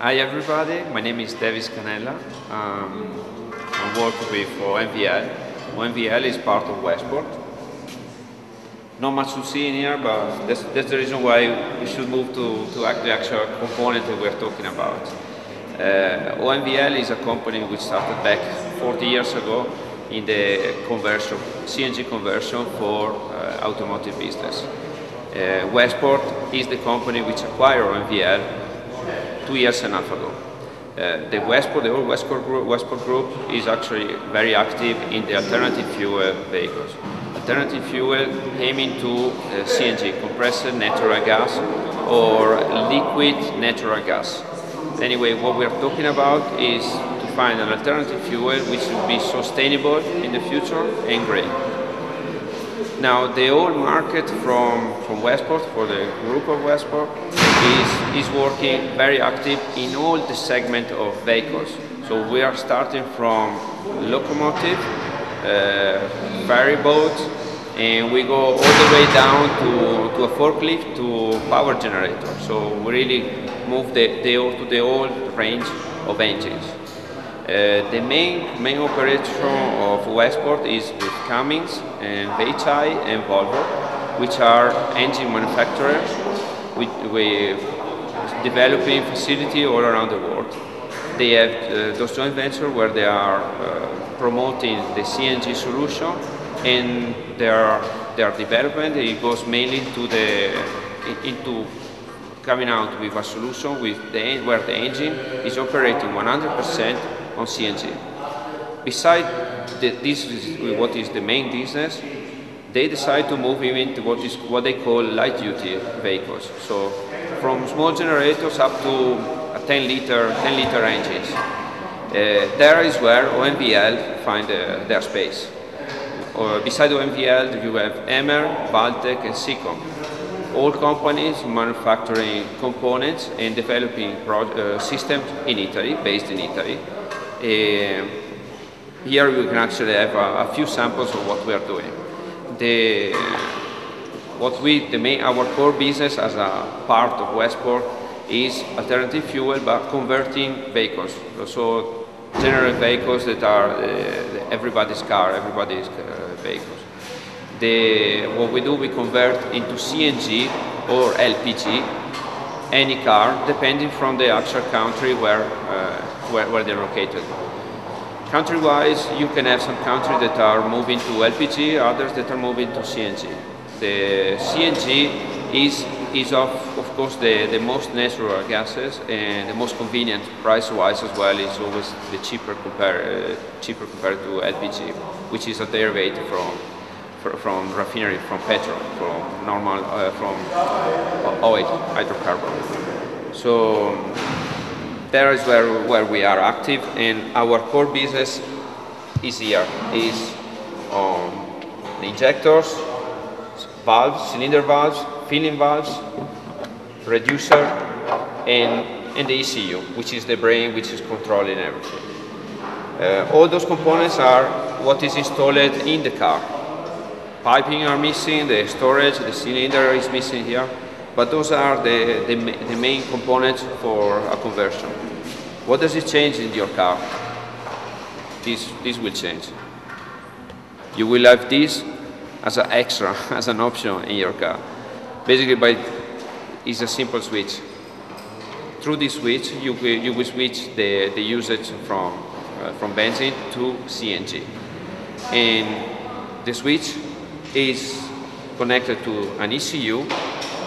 Hi everybody, my name is Davis Canella. I work with OMVL. OMVL is part of Westport. Not much to see in here, but that's the reason why we should move to the actual component that we're talking about. OMVL is a company which started back 40 years ago in the conversion, CNG conversion for automotive business. Westport is the company which acquired OMVL 2 years and a half ago. The whole Westport group is actually very active in the alternative fuel vehicles. Alternative fuel aiming to CNG, compressed natural gas or liquid natural gas. Anyway, what we are talking about is to find an alternative fuel which will be sustainable in the future and green. Now, the whole market from Westport, for the group of Westport, is working very active in all the segment of vehicles. So we are starting from locomotive, ferry boat, and we go all the way down to a forklift to power generator. So we really move to the whole range of engines. The main operation of Westport is with Cummins and Weichai and Volvo, which are engine manufacturers with developing facility all around the world. They have those joint ventures where they are promoting the CNG solution, and their development goes mainly into coming out with a solution where the engine is operating 100% on CNG. Besides this is what is the main business, they decide to move even to what they call light-duty vehicles. So from small generators up to 10-liter engines. There is where OMVL find their space. Beside OMVL, you have Emmer, Valtech, and Seacom. All companies manufacturing components and developing systems in Italy, based in Italy. Here we can actually have a few samples of what we are doing. Our core business as a part of Westport is alternative fuel, but converting vehicles. So general vehicles that are everybody's car, everybody's vehicles. What we do, we convert into CNG or LPG any car, depending from the actual country where they're located. Country-wise, you can have some countries that are moving to LPG, others that are moving to CNG. The CNG is of course the most natural gases and the most convenient price-wise as well. Is always the cheaper compared to LPG, which is a derivative from refinery, from petrol, from normal from oil, hydrocarbon. So there is where we are active, and our core business is here, is on the injectors, valves, cylinder valves, filling valves, reducer, and the ECU, which is the brain which is controlling everything. All those components are what is installed in the car. Piping are missing, the storage, the cylinder is missing here, but those are the main components for a conversion. What does it change in your car? This will change. You will have this as an extra, as an option in your car. Basically, it's a simple switch. Through this switch, you will switch the usage from benzene to CNG, and the switch is connected to an ECU,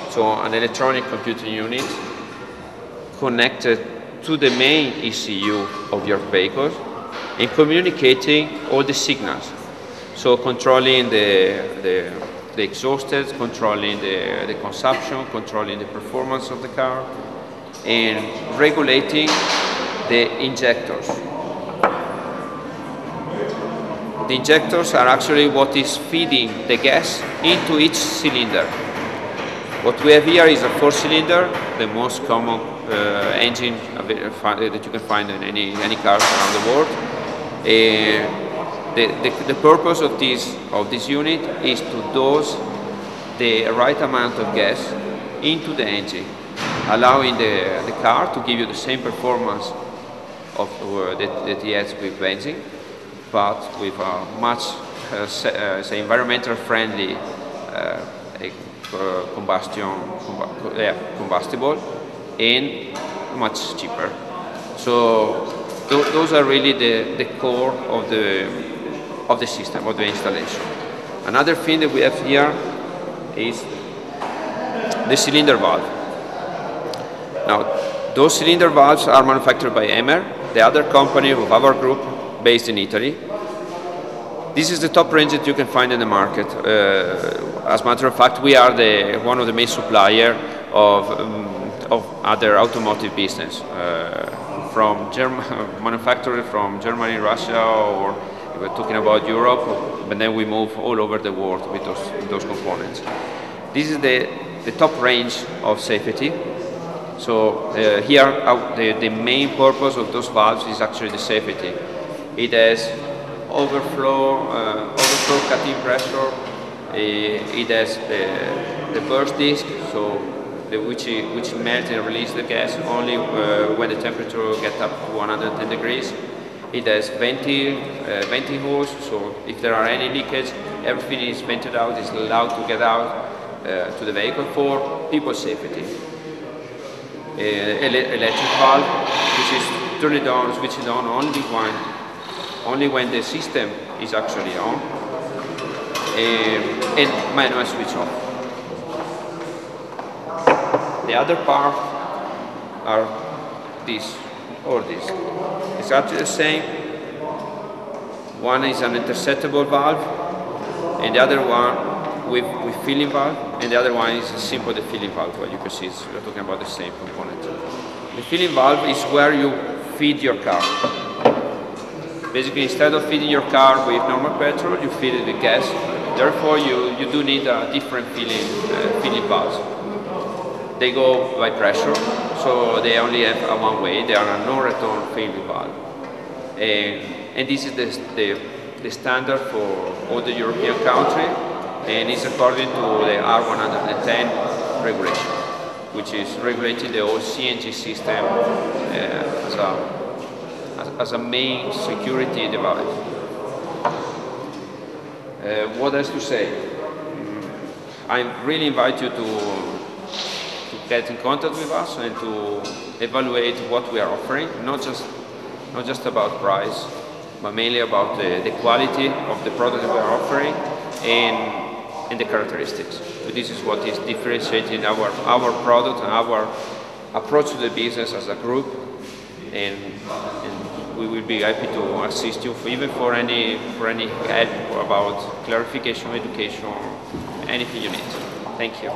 so an electronic computing unit, connected to the main ECU of your vehicle, and communicating all the signals. So controlling the exhaust, controlling the consumption, controlling the performance of the car, and regulating the injectors. The injectors are actually what is feeding the gas into each cylinder. What we have here is a 4-cylinder, the most common engine that you can find in any cars around the world. The purpose of this unit is to dose the right amount of gas into the engine. allowing the car to give you the same performance of that he has with benzene, but with a much say environmental friendly combustible and much cheaper. So those are really the core of the system, of the installation. Another thing that we have here is the cylinder valve. Now, those cylinder valves are manufactured by Emer, the other company of our group based in Italy. This is the top range that you can find in the market. As a matter of fact, we are one of the main suppliers of other automotive business, from manufactured from Germany, Russia, or we're talking about Europe, but then we move all over the world with those components. This is the top range of safety. So here, the main purpose of those valves is actually the safety. It has overflow cut-in pressure. It has the burst disc, so which melts and releases the gas only when the temperature gets up to 110 degrees. It has venting holes, so if there are any leakage, everything is vented out, is allowed to get out to the vehicle for people's safety. Electric valve, which is turned on, switched on only when the system is actually on, and manual switch off. The other part are this or this. It's actually the same. One is an interceptable valve, and the other one with filling valve, and the other one is simple the filling valve. What you can see is we're talking about the same component. The filling valve is where you feed your car. Basically, instead of feeding your car with normal petrol, you feed it with gas. Therefore, you do need a different filling valves. They go by pressure, so they only have a one way. They are a no-return filling valve, and this is the standard for all the European countries, and it's according to the R110 regulation, which is regulating the whole CNG system as a main security device. What else to say? I really invite you to get in contact with us and to evaluate what we are offering, not just about price, but mainly about the quality of the product that we are offering and the characteristics. So this is what is differentiating our product and our approach to the business as a group, and we will be happy to assist you even for any help about clarification, education, anything you need. Thank you.